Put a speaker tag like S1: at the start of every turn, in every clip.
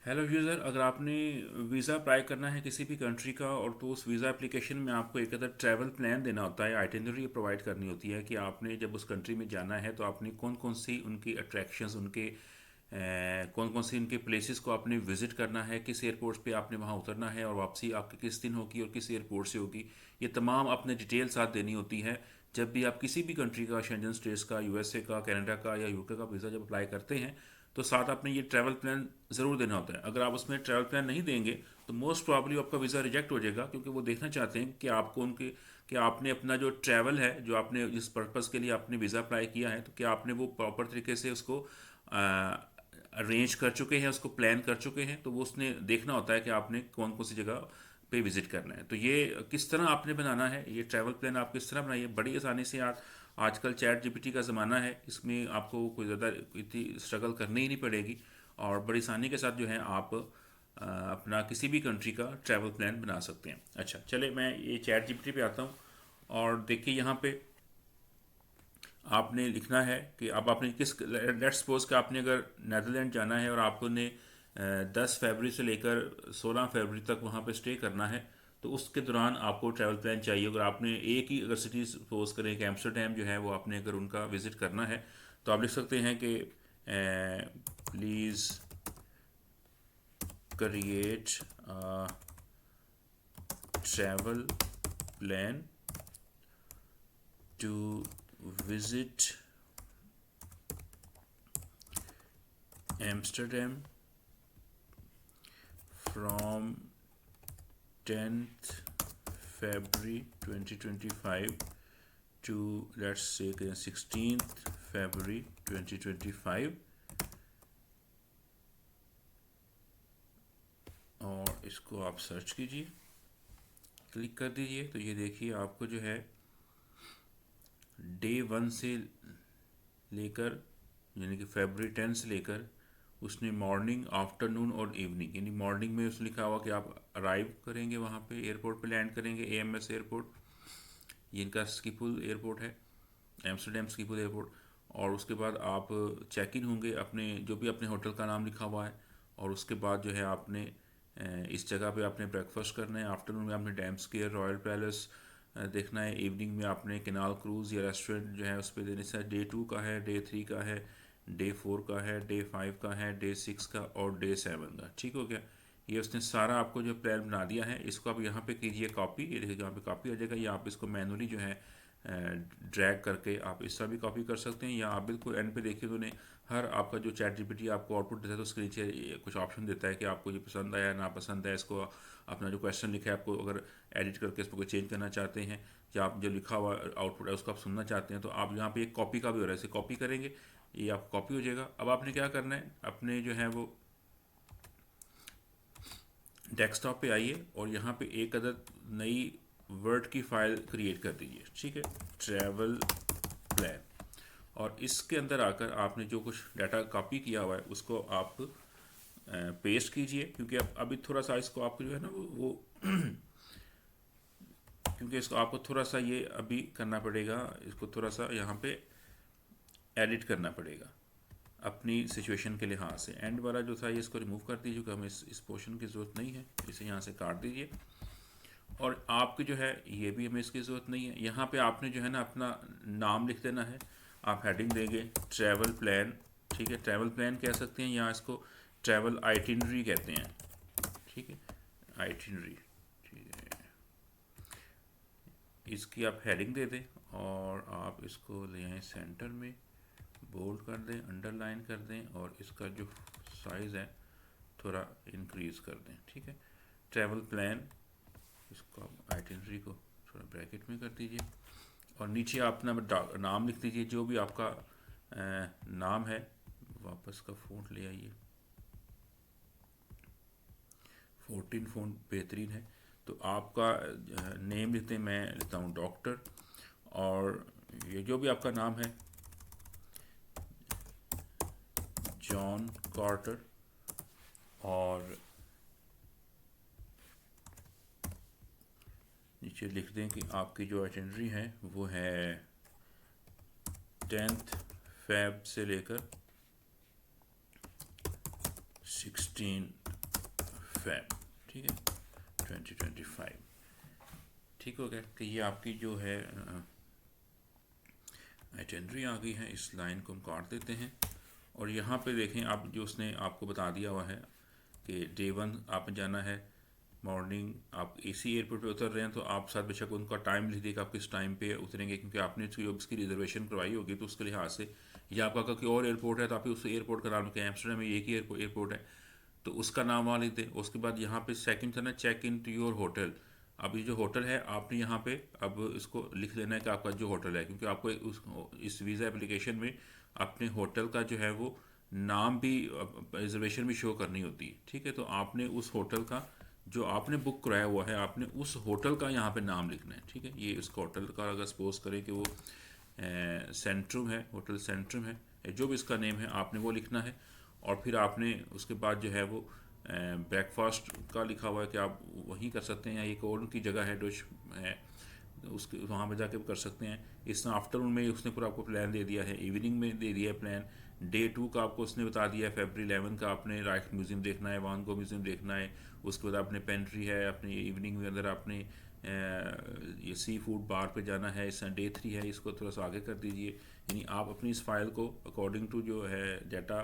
S1: Hello user, अगर आपने visa apply करना है किसी भी कंट्री का और तो उस वीज़ा एप्लीकेशन में आपको एक अदर ट्रैवल प्लान देना होता है, आइटिनरी प्रोवाइड करनी होती है कि आपने जब उस कंट्री में जाना है तो आपने कौन कौन सी उनकी अट्रैक्शंस, उनके कौन कौन सी उनके प्लेसेस को आपने विज़िट करना है, किस एयरपोर्ट पे आपने वहाँ उतरना है और वापसी आपकी किस दिन होगी और किस एयरपोर्ट से होगी। ये तमाम आपने डिटेल साथ देनी होती है जब भी आप किसी भी कंट्री का, शेंजन स्टेट्स का, यूएसए का, कनाडा का या यूके का वीज़ा जब अप्लाई करते हैं तो साथ आपने ये ट्रैवल प्लान ज़रूर देना होता है। अगर आप उसमें ट्रैवल प्लान नहीं देंगे तो मोस्ट प्रॉब्ली आपका वीज़ा रिजेक्ट हो जाएगा, क्योंकि वो देखना चाहते हैं कि आपको उनके कि आपने अपना जो ट्रैवल है, जो आपने जिस पर्पज़ के लिए आपने वीज़ा अप्लाई किया है, तो क्या आपने वो प्रॉपर तरीके से उसको अरेंज कर चुके हैं, उसको प्लान कर चुके हैं। तो वो उसने देखना होता है कि आपने कौन कौन सी जगह पे विज़िट करना है। तो ये किस तरह आपने बनाना है, ये ट्रैवल प्लान आप किस तरह बनाइए बड़ी आसानी से। आप आजकल चैट जीपीटी का ज़माना है, इसमें आपको कोई ज़्यादा इतनी स्ट्रगल करनी ही नहीं पड़ेगी और बड़ी आसानी के साथ जो है आप अपना किसी भी कंट्री का ट्रैवल प्लान बना सकते हैं। अच्छा, चले मैं ये चैट जीपीटी पे आता हूँ और देखिए यहाँ पे आपने लिखना है कि अब आपने किस, लेट्स सपोज कि आपने अगर नेदरलैंड जाना है और आपने 10 फरवरी से लेकर 16 फरवरी तक वहाँ पे स्टे करना है, तो उसके दौरान आपको ट्रैवल प्लान चाहिए। अगर आपने एक ही अगर सिटी सपोज करें कि एम्स्टरडेम जो है वो आपने अगर उनका विज़िट करना है, तो आप लिख सकते हैं कि please create travel plan to visit Amsterdam from 10th February 2025 to, let's say, 16th February 2025। और इसको आप सर्च कीजिए, क्लिक कर दीजिए, तो ये देखिए आपको जो है डे 1 से लेकर, यानी कि February 10 से लेकर, उसने मॉर्निंग, आफ्टरनून और इवनिंग, यानी मॉर्निंग में उसने लिखा हुआ कि आप अराइव करेंगे वहाँ पे, एयरपोर्ट पे लैंड करेंगे, एएमएस एयरपोर्ट, ये इनका स्कीपुल एयरपोर्ट है, एम्स्टरडेम स्कीपुल एयरपोर्ट। और उसके बाद आप चेक इन होंगे, अपने जो भी अपने होटल का नाम लिखा हुआ है, और उसके बाद जो है आपने इस जगह पे आपने ब्रेकफास्ट करना है। आफ्टरनून में आपने डैम स्क्वायर, रॉयल पैलेस देखना है। इवनिंग में आपने कैनाल क्रूज़ या रेस्टोरेंट जो है उस पर देने से, डे 2 का है, डे 3 का है, डे 4 का है, डे 5 का है, डे 6 का और डे 7 का। ठीक हो गया, ये उसने सारा आपको जो प्लान बना दिया है। इसको आप यहाँ पे कीजिए कॉपी, ये देखिए यहाँ पे कॉपी आ जाएगा, या आप इसको मैनुअली जो है ड्रैग करके आप इस तरह भी कॉपी कर सकते हैं, या आप बिल्कुल एंड पे देखिए उन्होंने हर आपका जो चैट जीपीटी आपको आउटपुट देता है तो उसके नीचे कुछ ऑप्शन देता है कि आपको ये पसंद आया ना पसंद है। इसको अपना जो क्वेश्चन लिखा है आपको अगर एडिट करके इसको कोई चेंज करना चाहते हैं, या आप जो लिखा हुआ आउटपुट है उसको आप सुनना चाहते हैं, तो आप यहाँ पे एक कॉपी का भी हो रहा है, इसे कॉपी करेंगे, ये आप कॉपी हो जाएगा। अब आपने क्या करना है, अपने जो है वो डेस्कटॉप पे आइए और यहाँ पे एक अदद नई वर्ड की फाइल क्रिएट कर दीजिए। ठीक है, ट्रैवल प्लान, और इसके अंदर आकर आपने जो कुछ डाटा कॉपी किया हुआ है उसको आप पेस्ट कीजिए, क्योंकि अब अभी थोड़ा सा इसको आपको जो है ना वो क्योंकि इसको आपको थोड़ा सा ये अभी करना पड़ेगा, इसको थोड़ा सा यहाँ पे एडिट करना पड़ेगा अपनी सिचुएशन के लिहाज से। एंड वाला जो था ये इसको रिमूव कर दीजिए, क्योंकि हमें इस पोर्शन की ज़रूरत नहीं है, इसे यहाँ से काट दीजिए। और आपकी जो है ये भी हमें इसकी ज़रूरत नहीं है। यहाँ पे आपने जो है ना अपना नाम लिख देना है, आप हेडिंग देंगे ट्रैवल प्लान। ठीक है, ट्रैवल प्लान कह सकते हैं, यहाँ इसको ट्रैवल आइटिनरी कहते हैं। ठीक है, आइटिनरी, ठीक है, इसकी आप हेडिंग दे दें और आप इसको ले आएँ सेंटर में, बोल्ड कर दें, अंडरलाइन कर दें, और इसका जो साइज़ है थोड़ा इंक्रीज़ कर दें। ठीक है, ट्रैवल प्लान, इसको आप आइटिनरी को थोड़ा ब्रैकेट में कर दीजिए, और नीचे आप अपना नाम लिख दीजिए, जो भी आपका नाम है। वापस का फ़ॉन्ट ले आइए, 14 फ़ॉन्ट बेहतरीन है। तो आपका नेम लिखते हैं, मैं लिखता हूँ डॉक्टर, और ये जो भी आपका नाम है जॉन कार्टर, और नीचे लिख दें कि आपकी जो आइटिनरी है वो है 10th Feb से लेकर 16 फैब, ठीक है, 2025। ठीक हो गया कि ये आपकी जो है आइटेनरी आ गई है। इस लाइन को हम काट देते हैं और यहाँ पे देखें आप, जो उसने आपको बता दिया हुआ है कि डे 1 आपने जाना है मॉर्निंग, आप एसी एयरपोर्ट पे उतर रहे हैं तो आप साथ बेशक उनका टाइम लिख देगा आप किस टाइम पे उतरेंगे, क्योंकि आपने उसकी रिजर्वेशन करवाई होगी तो उसके लिहाज से, या आपका कोई और एयरपोर्ट है तो आप उस एयरपोर्ट का नाम रखें। एम्स्टर्डम में एक ही एयरपोर्ट है तो उसका नाम वहाँ लिख दें। उसके बाद यहाँ पे सेकंड था ना, check in to your hotel. अब ये जो होटल है आपने यहाँ पे अब इसको लिख लेना है कि आपका जो होटल है, क्योंकि आपको इस वीज़ा एप्लीकेशन में अपने होटल का जो है वो नाम भी, रिजर्वेशन भी शो करनी होती है। ठीक है, तो आपने उस होटल का जो आपने बुक कराया हुआ है, आपने उस होटल का यहाँ पे नाम लिखना है। ठीक है, ये इस होटल का अगर सपोज करें कि वो सेंट्रम है, होटल सेंट्रम है, जो भी इसका नेम है आपने वो लिखना है। और फिर आपने उसके बाद जो है वो ब्रेकफास्ट का लिखा हुआ है कि आप वहीं कर सकते हैं, या एक और उनकी जगह है डिश है उसके, वहाँ पे जाके कर सकते हैं। इस आफ्टरनून में उसने पूरा आपको प्लान दे दिया है, इवनिंग में दे दिया है प्लान। डे 2 का आपको उसने बता दिया है, फरवरी 11 का आपने राइट म्यूज़ियम देखना है, वान गो म्यूज़ियम देखना है। उसके बाद आपने पेंट्री है, अपनी इवनिंग में अंदर आपने ये सी फूड बार पे जाना है। इस डे 3 है, इसको थोड़ा सा आगे कर दीजिए। यानी आप अपनी इस फाइल को अकॉर्डिंग टू जो है डाटा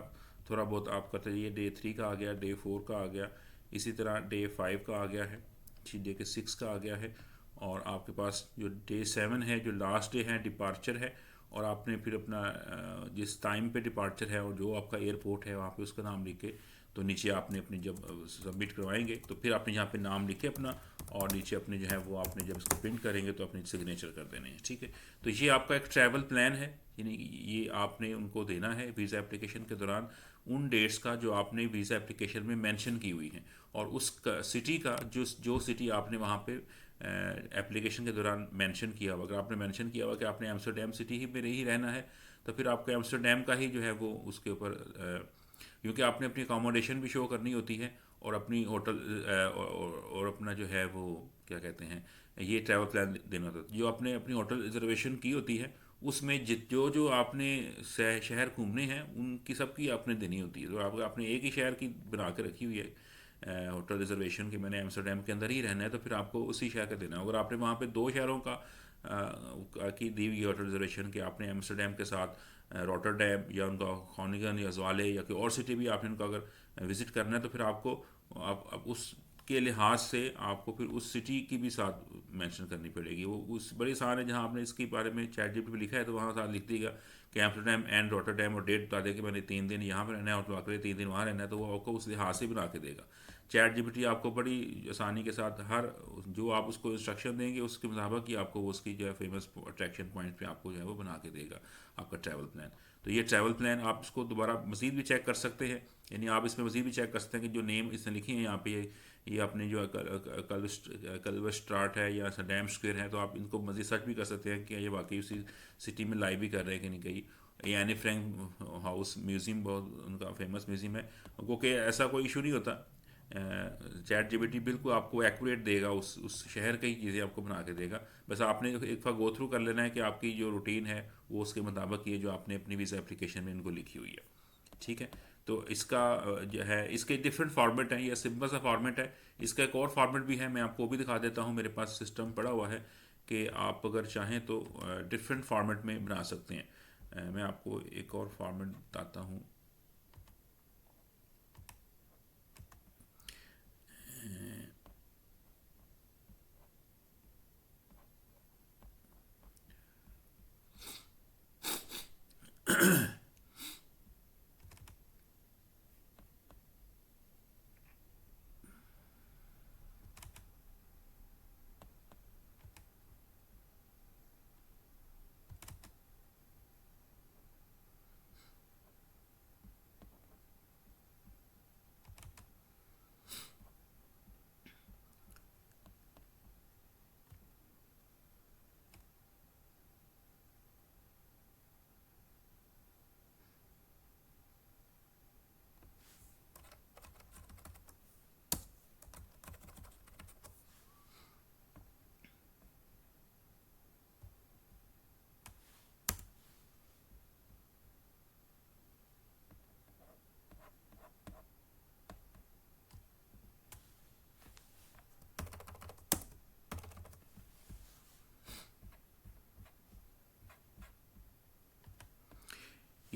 S1: थोड़ा बहुत आप करते जाइए। डे 3 का आ गया, डे 4 का आ गया, इसी तरह डे 5 का आ गया है, डे के 6 का आ गया है। और आपके पास जो डे 7 है, जो लास्ट डे है, डिपार्चर है। और आपने फिर अपना जिस टाइम पे डिपार्चर है और जो आपका एयरपोर्ट है वहाँ पे उसका नाम लिख के, तो नीचे आपने अपनी जब सबमिट करवाएंगे तो फिर आपने यहाँ पे नाम लिखे अपना, और नीचे अपने जो है वो आपने जब इसको प्रिंट करेंगे तो अपने सिग्नेचर कर देने हैं। ठीक है, तो ये आपका एक ट्रैवल प्लान है, यानी ये आपने उनको देना है वीज़ा एप्लीकेशन के दौरान उन डेट्स का जो आपने वीज़ा एप्लीकेशन में मेंशन की हुई हैं, और उस सिटी का जो जो सिटी आपने वहाँ पे एप्लीकेशन के दौरान मेंशन किया हुआ। अगर आपने मेंशन किया हुआ कि आपने एम्स्टर्डम सिटी ही में ही रहना है तो फिर आपको एम्स्टर्डम का ही जो है वो उसके ऊपर, क्योंकि आपने अपनी अकोमोडेशन भी शो करनी होती है और अपनी होटल और अपना जो है वो क्या कहते हैं, ये ट्रैवल प्लान देना होता है। जो आपने अपनी होटल रिजर्वेशन की होती है उसमें जो जो आपने शहर घूमने हैं उनकी सबकी आपने देनी होती है। तो आपने एक ही शहर की बना के रखी हुई है होटल रिजर्वेशन की, मैंने एम्स्टर्डम के अंदर ही रहना है, तो फिर आपको उसी शहर का देना है। अगर आपने वहाँ पे दो शहरों का की दी हुई होटल रिजर्वेशन कि आपने एम्स्टर्डम के साथ रॉटरडैम या उनका खॉनिगन या ज़्वाले या कोई और सिटी भी आपने उनका अगर विज़िट करना है तो फिर आपको आप उसके लिहाज से आपको फिर उस सिटी की भी साथ मेंशन करनी पड़ेगी। वो उस बड़ी आसान है, जहाँ आपने इसके बारे में चैट जीपीटी पे लिखा है तो वहाँ साथ लिख देगा कि एम्स्टर्डम एंड रॉटरडैम, और डेट बता दें कि मैंने 3 दिन यहाँ पर रहना है और बाकी 3 दिन वहाँ रहना है, तो वो आपको उस लिहाज से बना के देगा। चैट जीपीटी आपको बड़ी आसानी के साथ हर जो आप उसको इंस्ट्रक्शन देंगे उसके मुताबिक ही आपको वो उसकी जो है फेमस अट्रैक्शन पॉइंट पे आपको जो है वो बना के देगा आपका ट्रैवल प्लान। तो ये ट्रैवल प्लान आप इसको दोबारा मज़ीद भी चेक कर सकते हैं, यानी आप इसमें मज़ीद भी चेक कर सकते हैं कि जो नेम इसने लिखे हैं यहाँ पे ये अपने जो कल्व स्ट्राट है या डैम स्क्वेयर है, तो आप इनको मज़ीद सर्च भी कर सकते हैं कि ये वाकई उसी सिटी में लाइव भी कर रहे हैं कि नहीं। कहीं ये एनी फ्रैंक हाउस म्यूज़ियम बहुत उनका फेमस म्यूज़ियम है, क्योंकि ऐसा कोई इशू नहीं होता। चैट जीपीटी बिल्कुल आपको एक्यूरेट देगा, उस शहर की ही चीज़ें आपको बना के देगा। बस आपने एक बार गो थ्रू कर लेना है कि आपकी जो रूटीन है वो उसके मुताबिक ये जो आपने अपनी वीज़ा एप्लीकेशन में इनको लिखी हुई है। ठीक है, तो इसका जो है इसके डिफरेंट फॉर्मेट हैं, ये सिंपल सा फॉर्मेट है। इसका एक और फॉर्मेट भी है, मैं आपको वो भी दिखा देता हूँ, मेरे पास सिस्टम पड़ा हुआ है कि आप अगर चाहें तो डिफरेंट फॉर्मेट में बना सकते हैं। मैं आपको एक और फॉर्मेट बताता हूँ।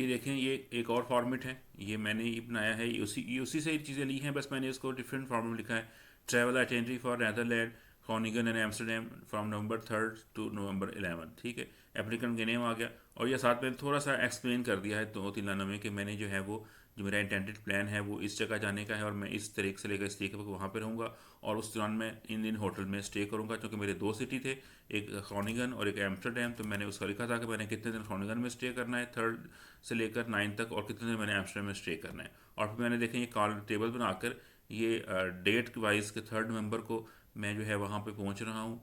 S1: ये देखें, ये एक और फॉर्मेट है, ये मैंने ये बनाया है, ये उसी से चीज़ें ली हैं, बस मैंने इसको डिफरेंट फॉर्म में लिखा है। Travel itinerary for Netherland, Groningen and Amsterdam from November 3 to November 11, ठीक है। एप्लीकेंट का नेम आ गया, और ये साथ में थोड़ा सा एक्सप्लेन कर दिया है 2-3 लाइनों में कि मैंने जो है वो, जो मेरा इंटेंडेड प्लान है वो इस जगह जाने का है, और मैं इस तारीख से लेकर इस तारीख तक वहाँ पे रहूँगा, और उस दौरान मैं इन होटल में स्टे करूँगा, क्योंकि मेरे 2 सिटी थे, एक ग्रोनिंगन और एक एम्स्टरडेम। तो मैंने उसका लिखा था कि मैंने कितने दिन ग्रोनिंगन में स्टे करना है 3 से लेकर 9 तक, और कितने दिन मैंने एम्स्टरडेम में स्टे करना है। और फिर मैंने देखें ये कॉल टेबल बनाकर, ये डेट वाइज के 3 नवंबर को मैं जो है वहाँ पे पहुँच रहा हूँ।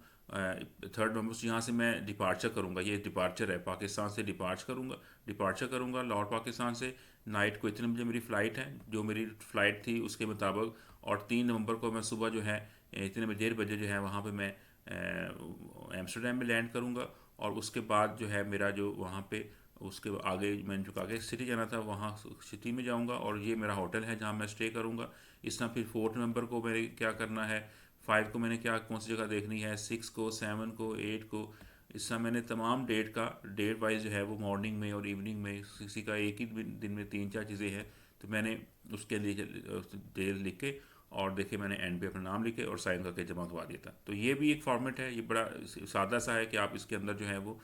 S1: 3 नवंबर से यहाँ से मैं डिपार्चर करूँगा, ये डिपार्चर है, पाकिस्तान से डिपार्चर करूँगा लाहौर पाकिस्तान से। नाइट को इतने बजे मेरी फ़्लाइट है, जो मेरी फ़्लाइट थी उसके मुताबिक। और 3 नवंबर को मैं सुबह जो है इतने बजे 1:30 बजे जो है वहाँ पे मैं एम्स्टरडेम में लैंड करूँगा। और उसके बाद जो है मेरा जो वहाँ पे, उसके आगे मैंने जो आगे सिटी जाना था वहाँ सिटी में जाऊँगा, और ये मेरा होटल है जहाँ मैं स्टे करूँगा। इस तरह फिर 4 नवंबर को मेरे क्या करना है, 5 को मैंने क्या कौन सी जगह देखनी है, 6 को, 7 को, 8 को। इस तरह मैंने तमाम डेट वाइज जो है वो मॉर्निंग में और इवनिंग में, किसी का एक ही दिन में 3-4 चीज़ें हैं, तो मैंने उसके लिए डेट लिख के, और देखे मैंने एंड पे अपना नाम लिखे और साइन करके जमा करवा दिया था। तो ये भी एक फॉर्मेट है, ये बड़ा सादा सा है कि आप इसके अंदर जो है वो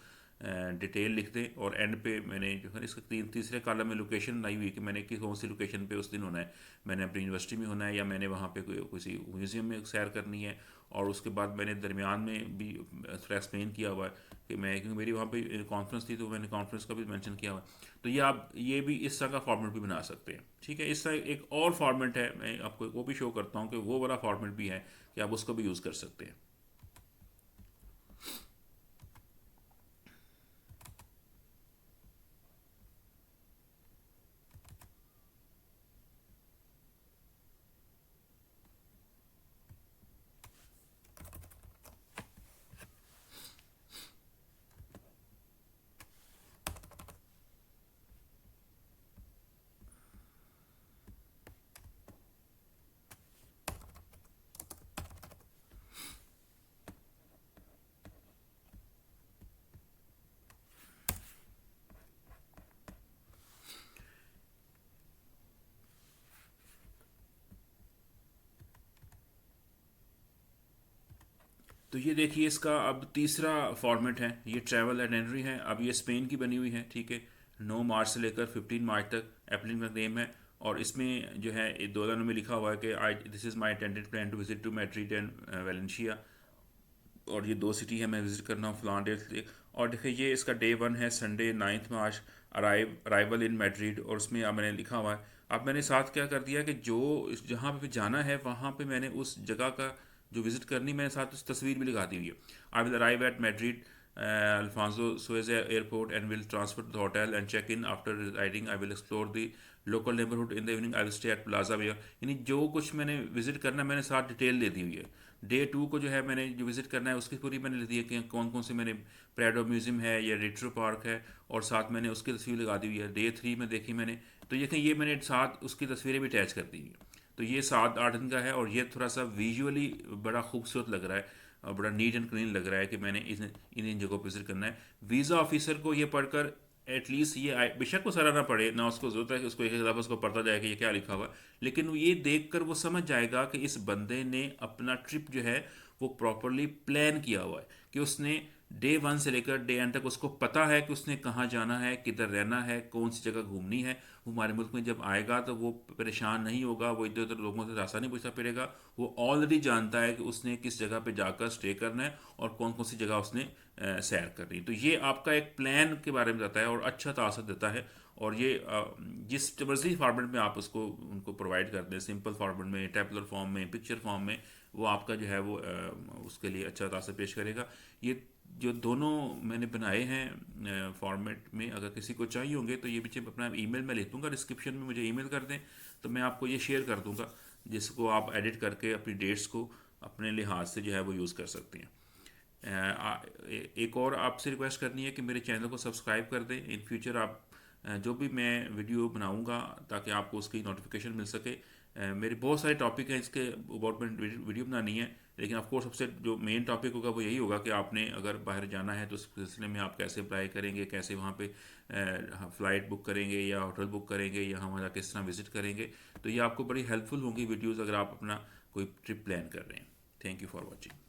S1: डिटेल लिख दें, और एंड पे मैंने जो है इसका तीसरे कॉलम में लोकेशन बनाई हुई है कि मैंने किस कौन सी लोकेशन पे उस दिन होना है। मैंने अपनी यूनिवर्सिटी में होना है, या मैंने वहाँ पे किसी म्यूज़ियम में सैर करनी है। और उसके बाद मैंने दरमियान में भी थोड़ा एक्सप्लेन किया हुआ है कि मैं, क्योंकि मेरी वहाँ पे कॉन्फ्रेंस थी तो मैंने कॉन्फ्रेंस का भी मेंशन किया हुआ है। तो ये आप ये भी इस तरह का फॉर्मेट भी बना सकते हैं, ठीक है। इस तरह एक और फॉर्मेट है, मैं आपको वो भी शो करता हूँ कि वो वाला फॉर्मेट भी है कि आप उसको भी यूज़ कर सकते हैं। तो ये देखिए, इसका अब तीसरा फॉर्मेट है, ये ट्रैवल आइटनरी है। अब ये स्पेन की बनी हुई है, ठीक है। 9 मार्च से लेकर 15 मार्च तक एप्लिकेंट का नेम है। और इसमें जो है 2 लाइनों में लिखा हुआ है कि I this is my attended plan to visit to Madrid and Valencia. और ये 2 सिटी है मैं विज़िट करना हूँ फ़लाँ डेट से। और देखिए ये इसका डे 1 है, संडे 9 मार्च, अराइवल इन मैड्रिड। और उसमें अब मैंने लिखा हुआ है, अब मैंने साथ क्या कर दिया कि जो जहाँ पे जाना है वहाँ पे मैंने उस जगह का जो विज़िट करनी, मैंने साथ उस तस्वीर भी लगा दी हुई है। I will arrive at Madrid Alfonso सुएज airport and will transfer to the hotel and check in. After residing I will explore the local neighbourhood in the evening. I will stay at Plaza where. यानी जो कुछ मैंने visit करना मैंने साथ detail दे दी हुई है। डे 2 को जो है मैंने जो विज़िट करना है उसकी पूरी मैंने लिख दी है कि कौन कौन से मैंने, प्रेडो म्यूज़ियम है या रेट्रो पार्क है, और साथ मैंने उसकी तस्वीर लगा दी हुई है। डे 3 में देखी मैंने, तो ये ये मैंने साथ उसकी तस्वीरें भी अटैच कर दी हुई हैं। तो ये 7-8 दिन का है, और ये थोड़ा सा विजुअली बड़ा खूबसूरत लग रहा है, और बड़ा नीट एंड क्लीन लग रहा है कि मैंने इन जगहों पर विजिट करना है। वीज़ा ऑफिसर को ये पढ़कर एटलीस्ट ये बेशक वो सारा ना पढ़े ना, उसको ज़रूरत है कि उसको एक एक दफ़ा उसको पढ़ता जाए कि ये क्या लिखा हुआ है, लेकिन वो ये देख कर वो समझ जाएगा कि इस बंदे ने अपना ट्रिप जो है वो प्रॉपरली प्लान किया हुआ है, कि उसने डे 1 से लेकर डे एंड तक उसको पता है कि उसने कहाँ जाना है, किधर रहना है, कौन सी जगह घूमनी है। वो हमारे मुल्क में जब आएगा तो वो परेशान नहीं होगा, वो इधर उधर लोगों से रास्ता नहीं पूछना पड़ेगा। वो ऑलरेडी जानता है कि उसने किस जगह पे जाकर स्टे करना है, और कौन कौन सी जगह उसने सैर करनी है। तो ये आपका एक प्लान के बारे में बताता है और अच्छा तासर देता है। और ये जिस मर्जी फॉर्मेट में आप उसको उनको प्रोवाइड कर दें, सिंपल फॉर्मेट में, टेबलर फॉर्म में, पिक्चर फॉर्म में, वो आपका जो है वो उसके लिए अच्छा तासर पेश करेगा। ये जो दोनों मैंने बनाए हैं फॉर्मेट में, अगर किसी को चाहिए होंगे तो ये पीछे अपना ईमेल मैं लिख दूंगा डिस्क्रिप्शन में, मुझे ईमेल कर दें तो मैं आपको ये शेयर कर दूंगा, जिसको आप एडिट करके अपनी डेट्स को अपने लिहाज से जो है वो यूज़ कर सकते हैं। एक और आपसे रिक्वेस्ट करनी है कि मेरे चैनल को सब्सक्राइब कर दें। इन फ्यूचर आप जो भी मैं वीडियो बनाऊंगा ताकि आपको उसकी नोटिफिकेशन मिल सके, मेरे बहुत सारे टॉपिक हैं इसके अबाउट में वीडियो बनानी है, लेकिन ऑफ कोर्स सबसे जो मेन टॉपिक होगा वो यही होगा कि आपने अगर बाहर जाना है तो उस सिलसिले में आप कैसे अप्लाई करेंगे, कैसे वहाँ पे फ़्लाइट बुक करेंगे या होटल बुक करेंगे या हमारा किस तरह विज़िट करेंगे। तो ये आपको बड़ी हेल्पफुल होंगी वीडियोज़ अगर आप अपना कोई ट्रिप प्लान कर रहे हैं। Thank you for watching.